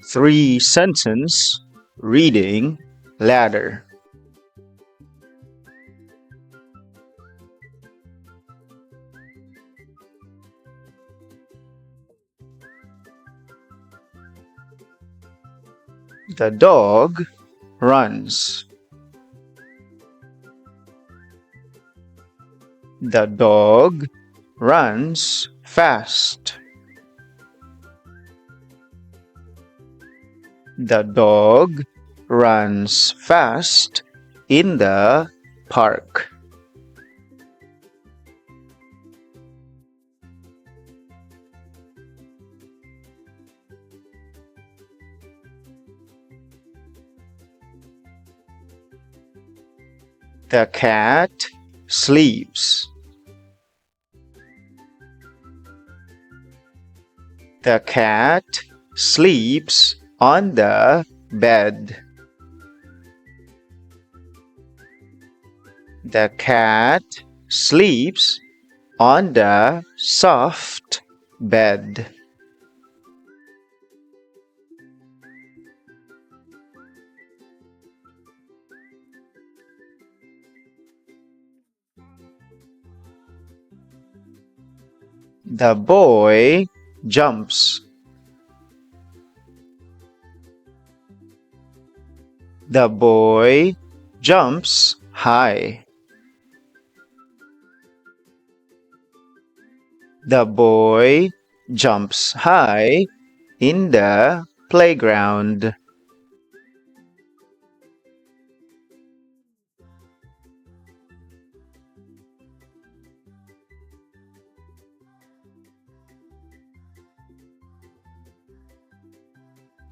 3-sentence reading ladder. The dog runs. The dog runs fast. The dog runs fast in the park. The cat sleeps. The cat sleeps on the bed. The cat sleeps on the soft bed. The boy jumps. The boy jumps high. The boy jumps high in the playground.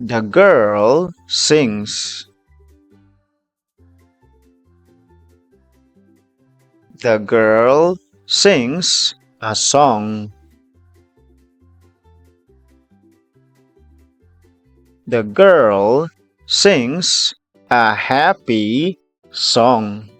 The girl sings. The girl sings a song. The girl sings a happy song.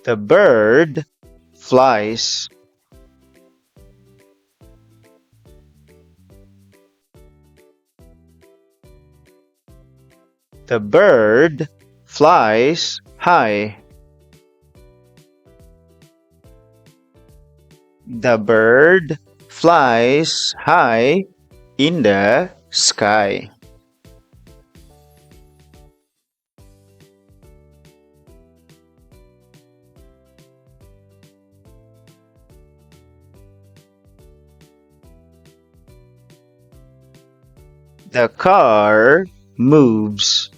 The bird flies. The bird flies high. The bird flies high in the sky. The car moves.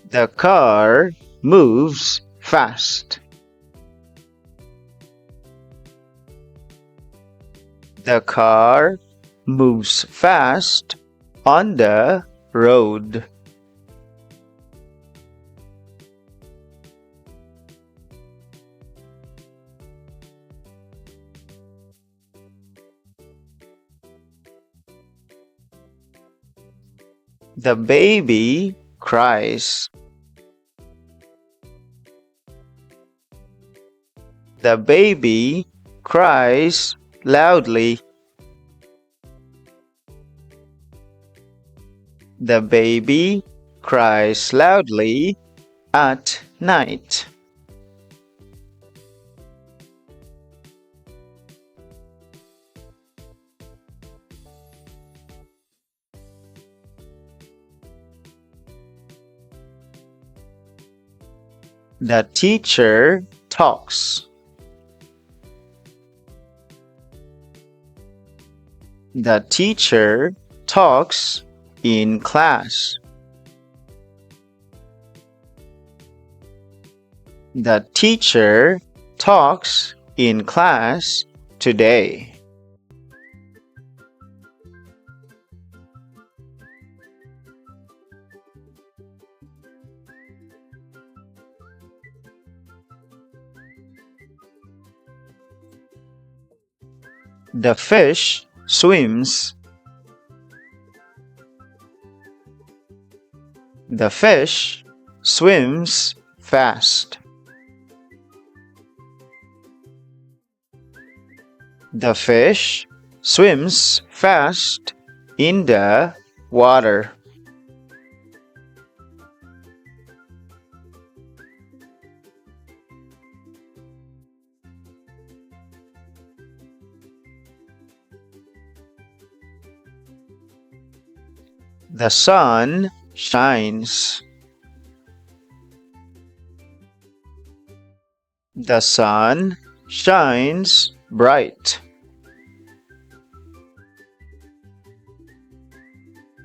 The car moves fast. The car moves fast on the road. The baby cries. The baby cries loudly. The baby cries loudly at night. The teacher talks. The teacher talks in class. The teacher talks in class today. The fish swims. The fish swims fast. The fish swims fast in the water. The sun shines. The sun shines bright.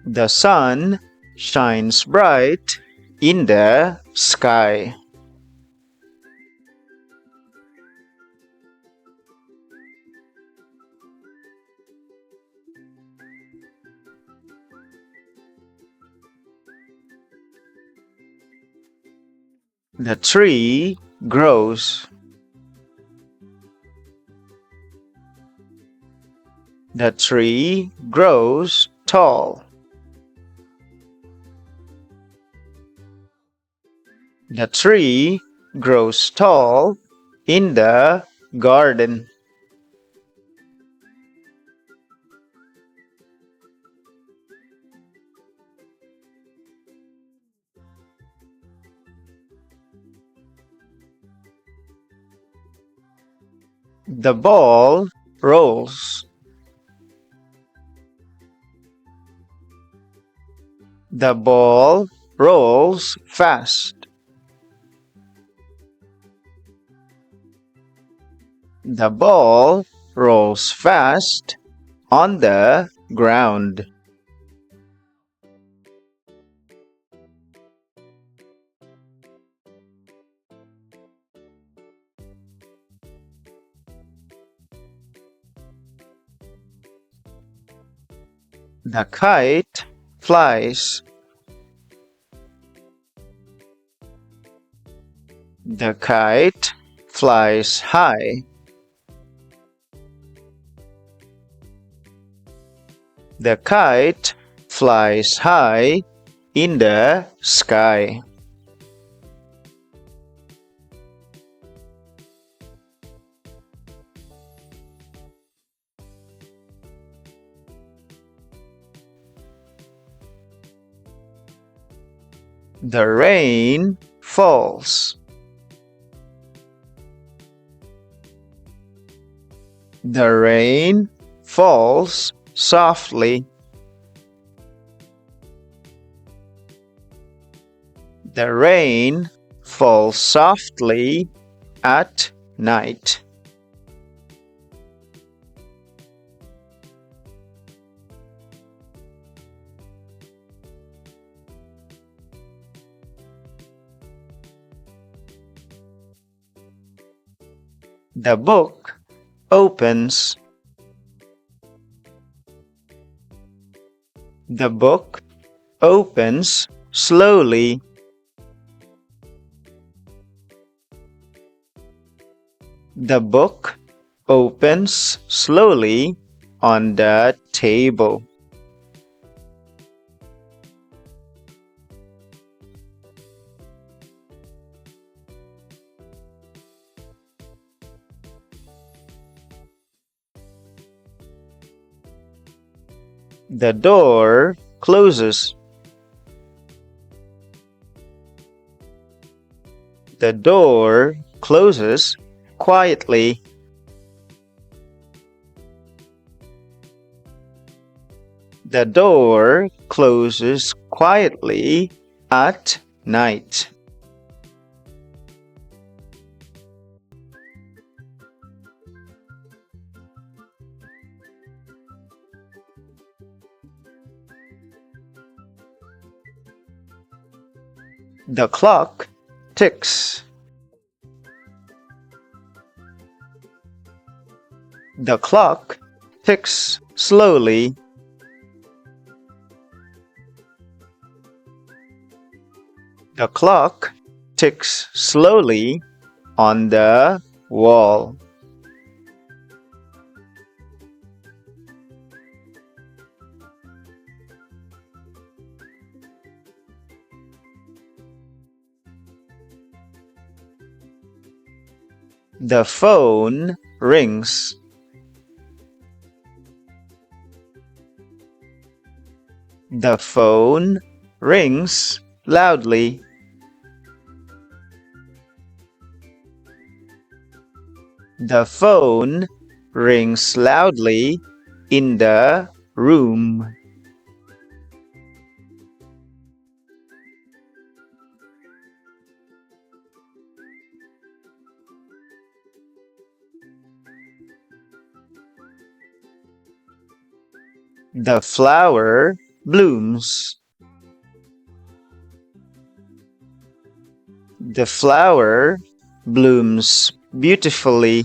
The sun shines bright in the sky. The tree grows. The tree grows tall. The tree grows tall in the garden. The ball rolls. The ball rolls fast. The ball rolls fast on the ground. The kite flies. The kite flies high. The kite flies high in the sky. The rain falls. The rain falls softly. The rain falls softly at night. The book opens. The book opens slowly. The book opens slowly on the table. The door closes. The door closes quietly. The door closes quietly at night. The clock ticks. The clock ticks slowly. The clock ticks slowly on the wall. The phone rings. The phone rings loudly. The phone rings loudly in the room. The flower blooms. The flower blooms beautifully.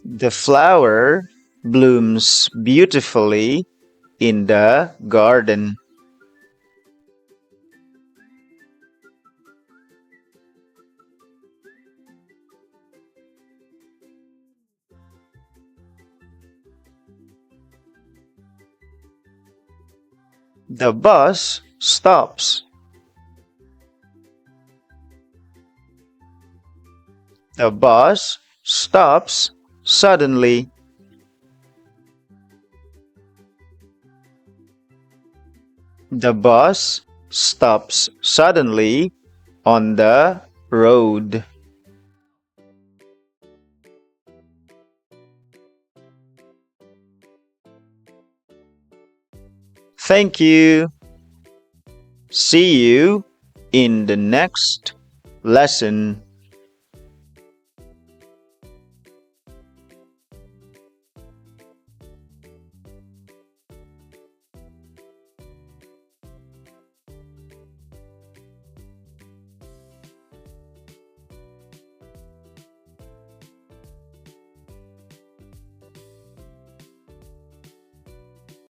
The flower blooms beautifully in the garden. The bus stops. The bus stops suddenly. The bus stops suddenly on the road. Thank you. See you in the next lesson.